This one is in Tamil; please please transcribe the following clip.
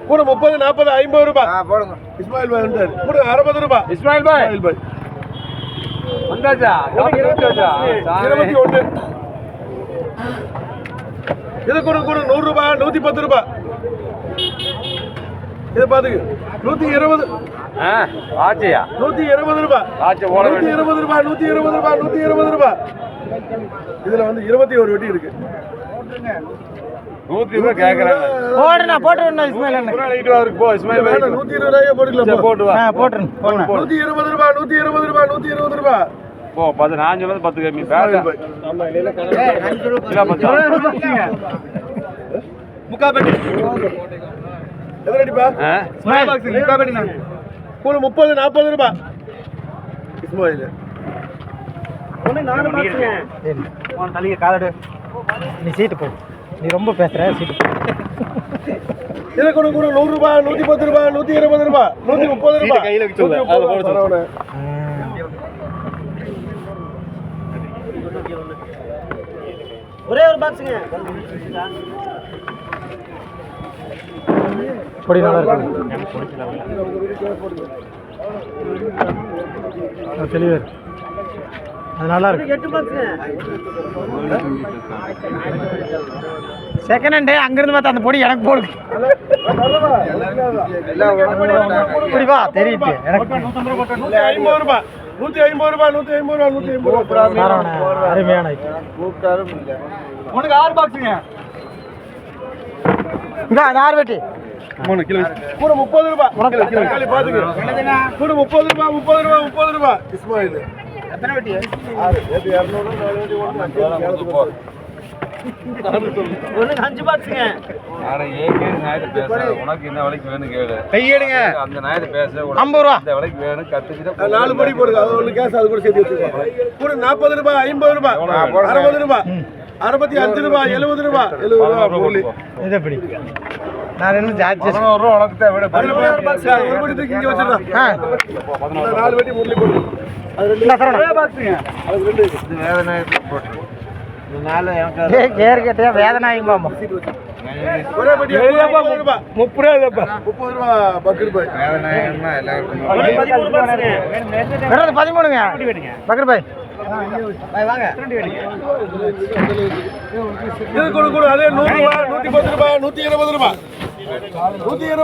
கூட 30 40 50 ரூபாய் போடுங்க. இஸ்மாயில் பாய் வந்தாரு. கூட 60 ரூபாய். இஸ்மாயில் பாய் வந்தாச்சா? 21. இது கூட 100 ரூபாய் 110 ரூபாய். இது பாத்துக்கு 120. ஆச்சியா 120 ரூபாய். ஆச்சி 120 ரூபாய் 120 ரூபாய் 120 ரூபாய். இதுல வந்து 21 வெட்டி இருக்கு. 100 ரூபாய் கேக்குறாங்க. போடுனா போட்டுறேன் இஸ்மாயில் அண்ணா. புறா லைட் வருக்கு போ இஸ்மாயில் பாய். 120 ரூபாய் போடுக்கலாம். போடு வா. போடுறேன். 120 ரூபாய் 120 ரூபாய் 120 ரூபாய். போ 10 நான் சொல்றது 10 கம்மி. பேட் ஆமா இல்ல கரெக்ட்டா. முக்கா பெட்டி. எதடிப்பா? ஸ்மால் பாக்ஸ் முக்கா பெட்டி நான். கூட 30 40 ரூபாய். இஸ்மாயில். ஒண்ணே 4 பாக்ஸ்ங்க. உன் தலைய காலடு. நீ சீட்டு போ. நீ ரொம்ப பேசுற சீட்டு போ. இத கூட 100 ரூபாய் 110 ரூபாய் 120 ரூபாய் 130 ரூபாய். கையில வச்சு சொல்ல. அது போடு சொல்ல. ஒரே ஒரு பாக்ஸ்ங்க. பொடி நல்லா இருக்கு. தெளிவா இருக்கு. அது நல்லா இருக்கு. 8 பாக்ஸ்ங்க. செகண்ட் ஹேண்ட் அங்க இருந்து பார்த்தா அந்த பொடி எனக்கு போடு. பொடி வா தெரியுது எனக்கு. 150 ரூபாய் 150 ரூபாய் 150 ரூபாய் 150 ரூபாய். அருமையான ஐட்டம். கூப்டாரும் இல்ல. உனக்கு 6 பாக்ஸ்ங்க. இங்க 6 வெட்டி 3 கிலோ. கூட 30 ரூபாய். கிலோ காலி பாத்துங்க. என்னதுங்க? கூட 30 ரூபாய் 30 ரூபாய் 30 ரூபாய். இஸ்மாயில் எத்தனை வெட்டி? 6. இது 200 4 வெட்டி ஓடுங்க. ஒண்ணு 5 பாக்ஸ்ங்க. அட ஏகே நாயத பேச. உனக்கு என்ன விலைக்கு வேணும் கேளு. கையேடுங்க. அந்த நாயத பேச. 50 ரூபாய். அந்த விலைக்கு வேணும் கத்துக்கிட்ட 4 படி போடுங்க. அது ஒண்ணு கேஸ் அது கூட சேர்த்து வச்சுக்கோங்க. கூட 40 ரூபாய் 50 ரூபாய் 60 ரூபாய் 65 ரூபாய் 70 ரூபாய் 70 ரூபாய் பொருள். இத படி. நான் என்ன சார்ஜ் 11 ரூபாய் உனக்கு தேவை. 16 பாக்ஸ் ஒரு படி தூக்கி இங்க வச்சிரலாம். 4 வெட்டி முள்ளி போடு. அது ரெண்டு பாக்ஸ்ங்க. அது ரெண்டு. இது வேதனை போடு. நால எனக்கு கேர் கேட்டியா வேதனாயிங்க மாமா. ஒரே படி 30 ரூபாய் 30 ரூபாய் 30 ரூபாய் பக்கர் பாய். வேதனாயினா எல்லாருக்கும் 13 பாக்ஸ்ங்க. வேற 13ங்க. பக்கர் பாய். பாய் வாங்க. 2 வெடிங்க. இது கூட அதே 100 ரூபாய் 110 ரூபாய் 120 ரூபாய் 120